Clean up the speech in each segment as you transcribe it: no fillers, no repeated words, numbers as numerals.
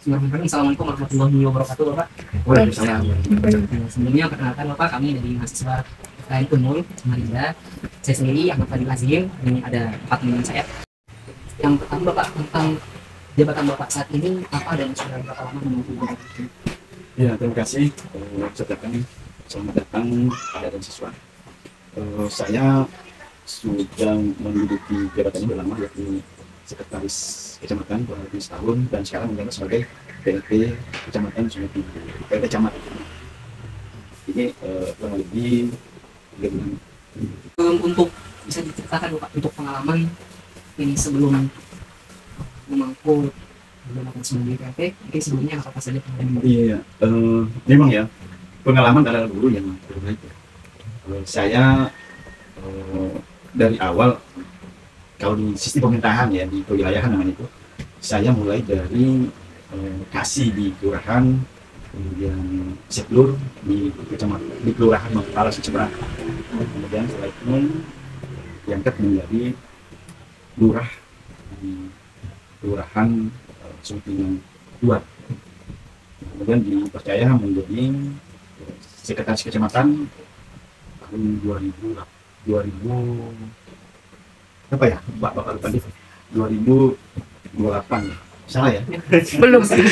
Bismillahirrahmanirrahim. Assalamualaikum warahmatullahi wabarakatuh, Bapak. Waalaikumsalam. Sebelumnya perkenalkan Bapak, kami dari mahasiswa FKN Unmul Samarinda. Saya sendiri Ahmad Fadil Azim. Ini ada 4 teman saya. Yang pertama Bapak, tentang jabatan Bapak saat ini apa dan sudah berapa lama menempuh jabatan ini? Ya, terima kasih. Selamat datang pada dan siswa. Saya sudah menduduki jabatan ini sudah lama, yakni Sekretaris Kecamatan kurang lebih setahun, dan sekarang menjabat sebagai PLT Kecamatan Sungai Tinggi, PLT Camat. Ini kurang lebih dengan Untuk bisa diceritakan Bapak untuk pengalaman ini sebelum memangku jabatan sebagai PLT, mungkin sebelumnya apa saja pengalaman? Iya, memang ya, pengalaman adalah guru yang terbaik. Saya dari awal, kalau di sistem pemerintahan ya, di kewilayahan namanya itu, saya mulai dari kasih di kelurahan, kemudian seklur di kecamatan, di kelurahan Mangkala seberang, kemudian setelah itu diangkat menjadi lurah di kelurahan Suntingan 2, kemudian dipercaya menjadi sekretaris kecamatan tahun 2000 apa ya, Bapak lupa nih, 2028 ya, salah ya? Belum sih.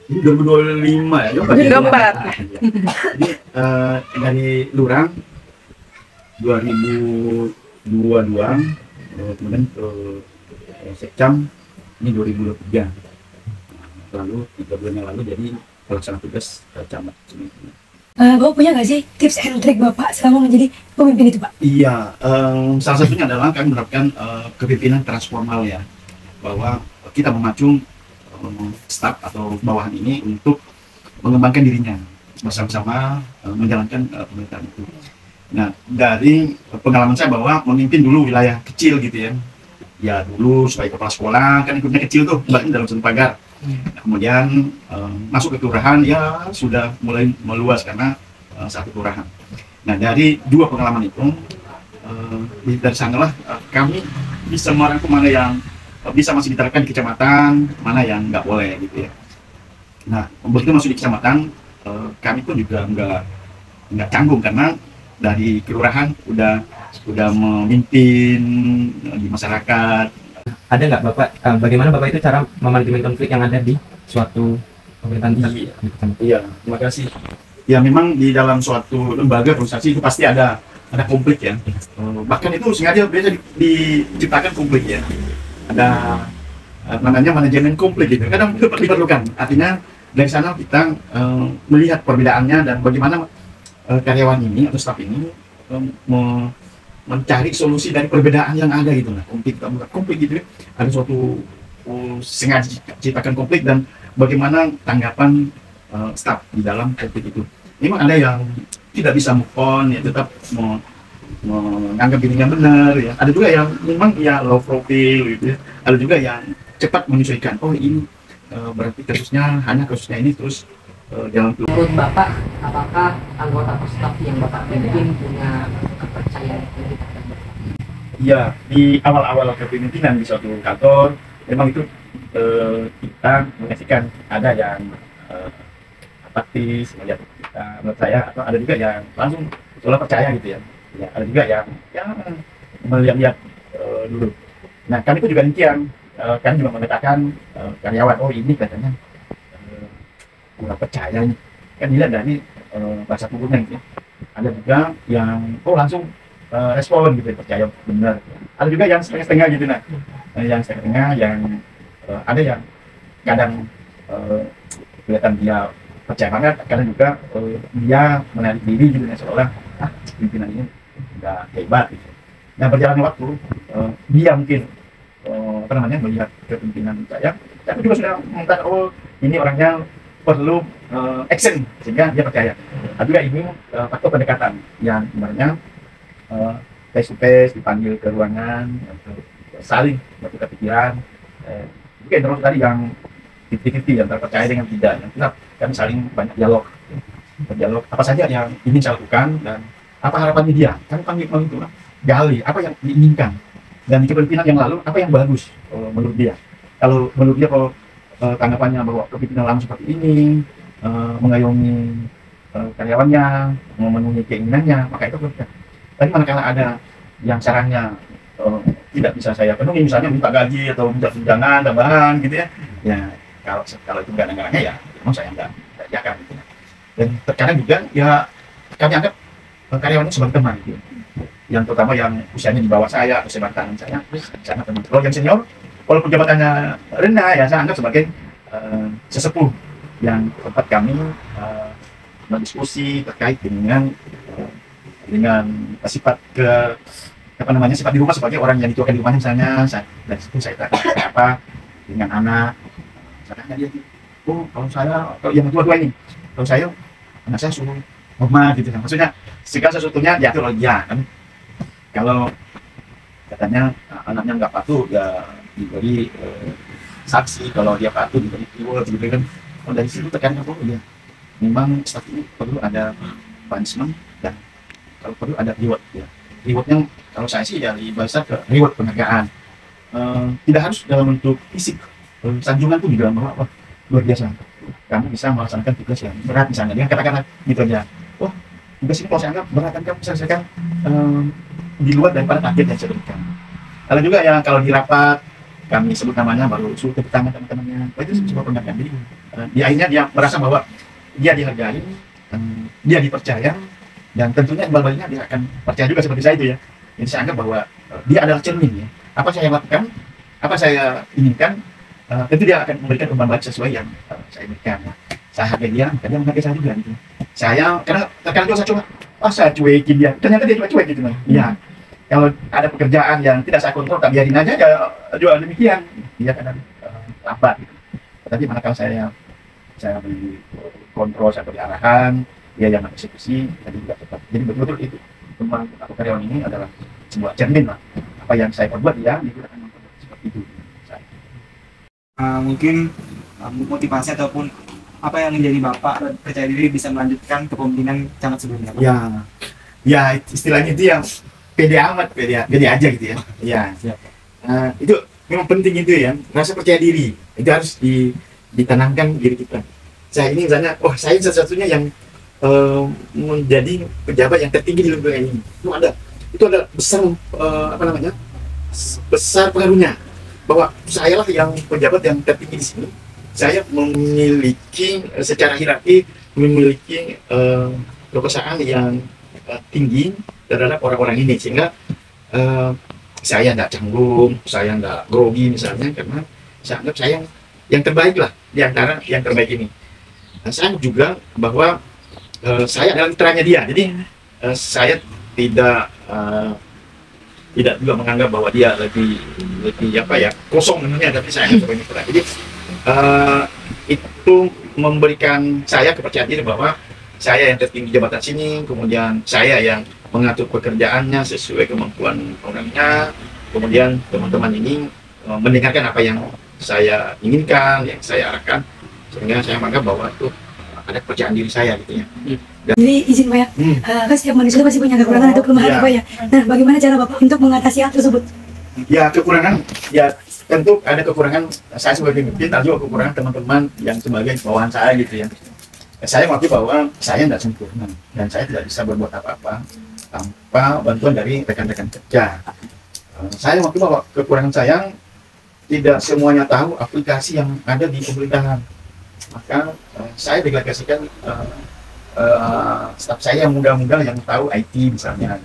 Ini 2025 ya? 2024. Jadi dari lurah 2022, kemudian ke sekcam ini 2023, lalu 3 bulan yang lalu jadi pelaksana tugas camat. Bapak punya nggak sih tips and trick Bapak selama menjadi pemimpin itu, Pak? Iya, salah satunya adalah kami menerapkan kepemimpinan transformal ya, bahwa kita memacu staf atau bawahan ini untuk mengembangkan dirinya bersama-sama menjalankan pemerintahan itu. Nah, dari pengalaman saya bahwa memimpin dulu wilayah kecil gitu ya dulu sebagai kepala sekolah kan ikutnya kecil tuh, bahkan dalam satu pagar. Kemudian masuk ke kelurahan ya sudah mulai meluas karena satu kelurahan. Nah, dari 2 pengalaman itu dari sanalah kami bisa merangkum mana yang bisa masih diterapkan di kecamatan, mana yang nggak boleh gitu ya. Nah, begitu masuk di kecamatan, kami pun juga nggak canggung karena dari kelurahan udah memimpin di masyarakat. Ada nggak Bapak, bagaimana Bapak itu cara memanajemen konflik yang ada di suatu pemerintahan di kecamatan? Iya, terima kasih. Ya memang di dalam suatu lembaga organisasi itu pasti ada konflik ya. Bahkan itu sengaja biasa diciptakan konflik ya. Ada namanya manajemen konflik gitu. Kadang itu diperlukan. Artinya dari sana kita melihat perbedaannya dan bagaimana karyawan ini atau staf ini mencari solusi dari perbedaan yang ada gitu. Nah, konflik gitu ya. Ada suatu sengaja ciptakan konflik dan bagaimana tanggapan staf di dalam konflik itu. Memang ada yang tidak bisa move on ya, tetap menganggap dirinya benar ya. Ada juga yang memang ya low profile gitu ya. Ada juga yang cepat menyesuaikan. Oh ini berarti hanya kasusnya ini terus jalan keluar. Menurut Bapak, apakah anggota atau staf yang Bapak pimpin punya kepercayaan dari Bapak? Iya, di awal-awal kepemimpinan di suatu kantor, memang itu kita menyaksikan ada yang apatis melihat kita, menurut saya, atau ada juga yang langsung seolah percaya gitu ya. Ya, ada juga yang melihat dulu. Nah, kami pun juga demikian. Kami juga memetakan karyawan, oh ini katanya kurang percaya nih, kan dilihat dari bahasa tubuhnya gitu ya. Ada juga yang langsung respon gitu, percaya benar. Ada juga yang setengah-setengah gitu. Nah, yang setengah-setengah, yang ada yang kadang kelihatan dia percaya banget, kadang juga dia menarik diri gitu ya, seolah pimpinan ini udah hebat gitu. Nah, berjalannya waktu dia mungkin melihat kepemimpinan saya, tapi juga sudah mengatakan oh ini orangnya perlu action sehingga dia percaya. Ada juga ini faktor pendekatan yang sebenarnya face to face, dipanggil ke ruangan untuk saling bertukar pikiran. Juga yang terus tadi yang 50-50 antara percaya dengan tidak. Yang kita kami saling banyak berdialog apa saja yang ingin saya lakukan dan apa harapannya dia. Kami panggil itu gali apa yang diinginkan dan di kepemimpinan yang lalu apa yang bagus menurut dia. Kalau menurut dia kalau tanggapannya bahwa kepemimpinan lama seperti ini mengayomi karyawannya, memenuhi keinginannya, maka itu benar. Tapi manakala ada yang sarannya tidak bisa saya penuhi, misalnya minta gaji atau minta tunjangan tambahan gitu ya, ya kalau itu nggak anggarannya ya memang saya nggak jaga gitu. Dan terkadang juga ya kami anggap karyawannya sebagai teman gitu, yang terutama yang usianya di bawah saya atau sebatangan saya sangat teman. Kalau yang senior walaupun jabatannya rendah ya saya anggap sebagai sesepuh yang tempat kami berdiskusi terkait dengan sifat sifat di rumah sebagai orang yang dituakan di rumahnya, misalnya dari situ saya tanya saya apa dengan anak, saya tanya dia, kalau yang tua ini, kalau saya anak saya suruh hormat gitu, maksudnya segala sesuatunya diatur oleh dia kan. Kalau katanya anaknya nggak patuh ya diberi saksi, kalau dia patuh diberi reward gitu kan. Dari situ tekankan ya memang staff ini perlu ada punishment dan kalau perlu ada reward ya. Rewardnya kalau saya sih ya lebih besar ke reward penghargaan, tidak harus dalam bentuk fisik, sanjungan pun juga bahwa luar biasa kamu bisa melaksanakan tugas yang berat misalnya dengan kata-kata gitu aja, tugas ini kalau saya anggap berat kan kamu bisa selesaikan di luar daripada target yang saya berikan. Ada juga yang kalau di rapat kami sebut namanya baru suruh tepuk tangan teman-temannya, itu sebuah penghargaan. Jadi di akhirnya dia merasa bahwa dia dihargai, dia dipercaya, dan tentunya imbal baliknya dia akan percaya juga seperti saya itu ya. Jadi saya anggap bahwa dia adalah cermin ya. Apa saya lakukan, apa saya inginkan, tentu dia akan memberikan umpan balik sesuai yang saya berikan. Ya. Saya hargai dia, maka dia menghargai saya juga gitu. Saya karena terkadang juga saya coba, saya cuekin dia, ternyata dia cuek gitu nih. Iya. Kalau ada pekerjaan yang tidak saya kontrol, tak biarin aja ya juga demikian. Dia kadang lambat gitu. Tapi manakala saya beri kontrol, saya beri arahan, dia yang eksekusi, jadi tidak tepat. Jadi betul-betul itu teman atau karyawan ini adalah sebuah cermin lah. Apa yang saya perbuat dia akan memperbuat seperti itu. Mungkin motivasi ataupun apa yang menjadi Bapak percaya diri bisa melanjutkan kepemimpinan camat sebelumnya? Ya istilahnya itu yang pede amat, pede aja gitu ya. Ya, itu memang penting itu ya, rasa percaya diri itu harus ditanamkan diri kita. Saya ini misalnya, saya satu-satunya yang menjadi pejabat yang tertinggi di lembaga ini. Itu ada besar besar pengaruhnya bahwa saya lah yang pejabat yang tertinggi di sini. Saya memiliki secara hierarki memiliki kekuasaan yang tinggi terhadap orang-orang ini, sehingga saya tidak canggung, saya tidak grogi misalnya, karena saya anggap saya yang terbaik lah di antara yang terbaik ini. Saya anggap juga bahwa saya adalah mitranya dia, jadi saya tidak juga menganggap bahwa dia lebih kosong namanya, tapi saya anggap sebagai mitra. Jadi itu memberikan saya kepercayaan diri bahwa saya yang tertinggi jabatan sini, kemudian saya yang mengatur pekerjaannya sesuai kemampuan orangnya, kemudian teman-teman ini mendengarkan apa yang saya inginkan, yang saya arahkan, sehingga saya menganggap bahwa itu ada kepercayaan diri saya gitu ya. Jadi izin Pak ya, kan setiap manusia pasti punya kekurangan atau kelemahan Pak ya. Nah, bagaimana cara Bapak untuk mengatasi hal tersebut? Ya kekurangan, ya tentu ada kekurangan saya sebagai pemimpin, ada juga kekurangan teman-teman yang sebagai bawahan saya gitu ya. Saya mengakui bahwa saya tidak sempurna dan saya tidak bisa berbuat apa-apa tanpa bantuan dari rekan-rekan kerja. Saya mengakui bahwa kekurangan saya tidak semuanya tahu aplikasi yang ada di pemerintahan. Maka saya delegasikan staf saya yang muda-muda yang tahu IT misalnya.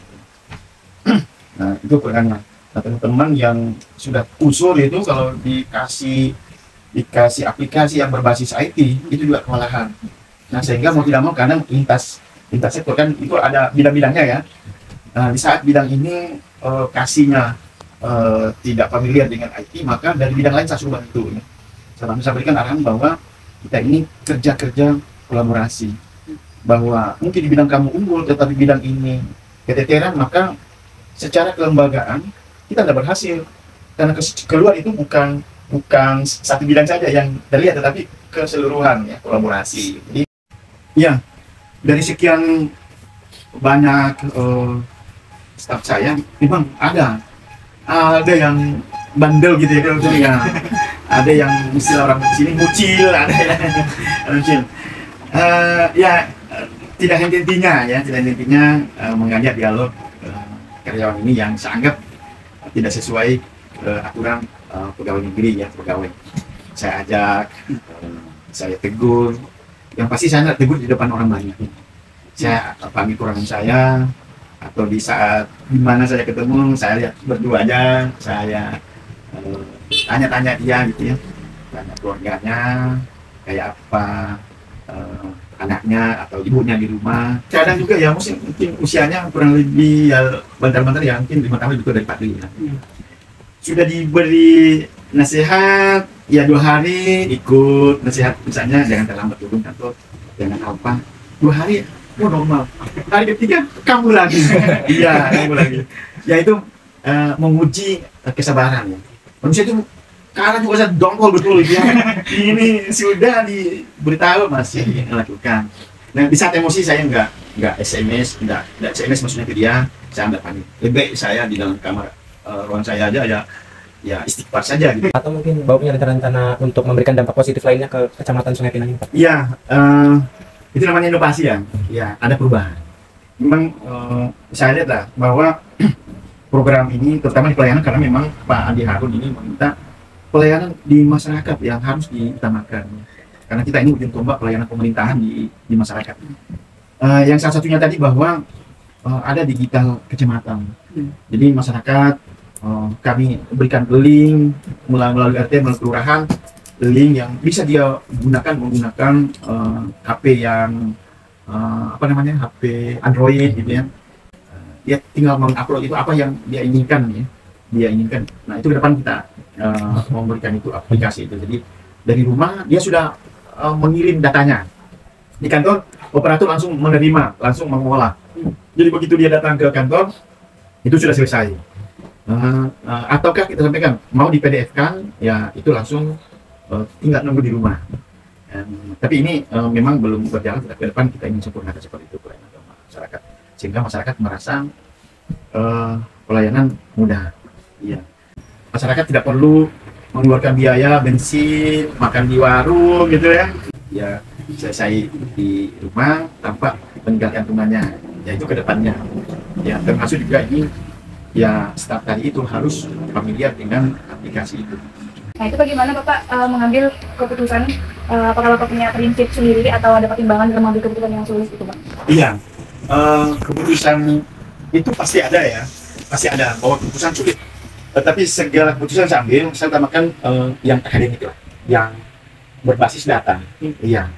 Nah itu kekurangan. Nah, teman-teman yang sudah usul itu kalau dikasih aplikasi yang berbasis IT itu juga kewalahan. Nah sehingga mau tidak mau kadang lintas sektor kan itu ada bidang-bidangnya ya. Nah di saat bidang ini kasihnya tidak familiar dengan IT, maka dari bidang lain saya suruh bantu ya. Saya berikan arahan bahwa kita ini kerja kolaborasi, bahwa mungkin di bidang kamu unggul tetapi bidang ini keteteran, maka secara kelembagaan kita tidak berhasil karena keluar itu bukan satu bidang saja yang terlihat tetapi keseluruhan ya, kolaborasi. Jadi ya dari sekian banyak staf saya memang ada ada yang bandel gitu ya kalau itu ya. Ada yang istilah orang sini mucil, ada yang mucil. Ya tidak henti-hentinya ya, tidak henti-hentinya mengajak dialog karyawan ini yang saya anggap tidak sesuai aturan pegawai negeri ya, pegawai. Saya ajak, saya tegur. Yang pasti saya nggak tegur di depan orang banyak. Saya panggil kurangan saya, atau di saat dimana saya ketemu, saya lihat berdua aja, saya tanya-tanya dia gitu ya, tanya keluarganya, kayak apa, anaknya atau ibunya di rumah. Kadang juga ya mungkin usianya kurang lebih ya bentar-bentar ya mungkin 5 tahun lebih tua dari Pak Tri ya. Sudah diberi nasihat ya 2 hari ikut nasihat, misalnya jangan terlambat turun kantor, jangan apa, 2 hari oh normal, hari ketiga kamu lagi. Iya kamu lagi ya, itu menguji kesabaran ya. Manusia itu karena juga saya dongkol betul ya. Ini sudah diberitahu masih melakukan. Nah di saat emosi saya nggak SMS, nggak SMS maksudnya ke dia, saya ambil panik. Lebih baik saya di dalam kamar ruang saya aja ya istighfar saja gitu. Atau mungkin Bapak punya rencana untuk memberikan dampak positif lainnya ke Kecamatan Sungai Pinang ini, Pak? Iya, itu namanya inovasi ya. Ya, ada perubahan. Memang saya lihat lah bahwa program ini terutama di pelayanan, karena memang Pak Andi Harun ini meminta pelayanan di masyarakat yang harus diutamakan. Karena kita ini ujung tombak pelayanan pemerintahan di masyarakat. Yang salah satunya tadi bahwa ada digital kecamatan. Jadi masyarakat kami berikan link melalui RT, melalui kelurahan, link yang bisa dia menggunakan HP yang HP Android gitu ya. Dia tinggal mengupload itu apa yang dia inginkan ya. Dia inginkan. Nah itu ke depan kita memberikan itu aplikasi itu. Jadi dari rumah dia sudah mengirim datanya. Di kantor operator langsung menerima, langsung mengolah. Jadi begitu dia datang ke kantor itu sudah selesai. Ataukah kita sampaikan mau di PDF kan ya itu langsung tinggal nunggu di rumah. Tapi ini memang belum berjalan, tapi ke depan kita ingin sempurnakan seperti itu pelayanan ke masyarakat sehingga masyarakat merasa pelayanan mudah. Iya. Masyarakat tidak perlu mengeluarkan biaya bensin, makan di warung gitu ya. Ya selesai di rumah tanpa meninggalkan rumahnya. Ya itu ke depannya. Ya termasuk juga ini ya staf tadi itu harus familiar dengan aplikasi itu. Nah itu bagaimana Bapak mengambil keputusan, apakah Bapak punya prinsip sendiri atau ada pertimbangan dalam mengambil keputusan yang sulit itu Pak? Iya, keputusan itu pasti ada ya, pasti ada bahwa keputusan sulit. Tetapi segala keputusan saya ambil, saya utamakan yang akademik lah, yang berbasis data. Iya.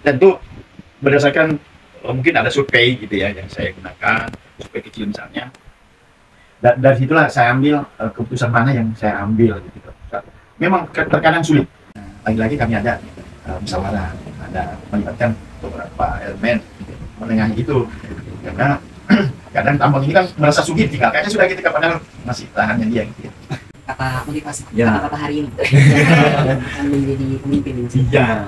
Tentu berdasarkan mungkin ada survei gitu ya yang saya gunakan, survei kecil misalnya. Dari situlah saya ambil keputusan mana yang saya ambil gitu. Memang terkadang sulit. Lagi-lagi kami ada musyawarah, ada melibatkan beberapa elemen menengahi itu. Karena kadang tambang ini kan merasa sugih tinggalkannya sudah gitu, padahal masih tahannya dia gitu ya. Kata motivasi, Ya. kata hari ini akan menjadi pemimpin. Iya.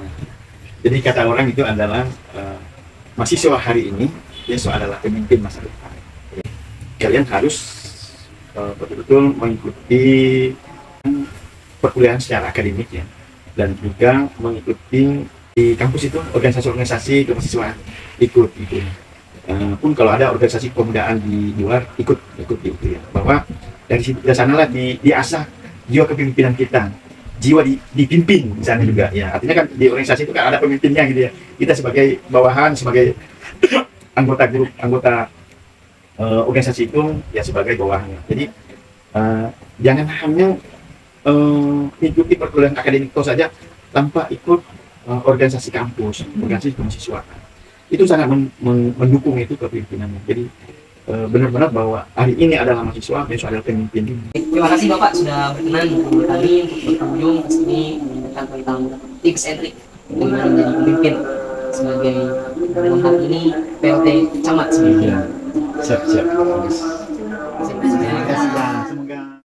Jadi kata orang itu adalah mahasiswa hari ini besok adalah pemimpin masa depan. Kalian harus betul-betul mengikuti perkuliahan secara akademik ya, dan juga mengikuti di kampus itu organisasi-organisasi kemahasiswaan ikut gitu. Pun kalau ada organisasi kepemudaan di luar ikut gitu ya, bahwa dari sanalah diasah jiwa kepemimpinan kita, jiwa dipimpin misalnya juga ya. Artinya kan di organisasi itu kan ada pemimpinnya gitu ya, kita sebagai bawahan, sebagai anggota grup, anggota organisasi itu ya sebagai bawahannya. Jadi jangan hanya mengikuti perkuliahan akademik itu saja tanpa ikut organisasi kampus, organisasi kemahasiswaan. Itu sangat mendukung itu kepemimpinannya. Jadi benar-benar bahwa hari ini adalah mahasiswa, besok adalah pemimpin. Terima kasih Bapak sudah berkenan bersama kami untuk berkunjung ke sini menyampaikan tentang tips and trik bagaimana menjadi pemimpin sebagai dalam hal ini PLT Camat sebenarnya. Siap. Terima kasih.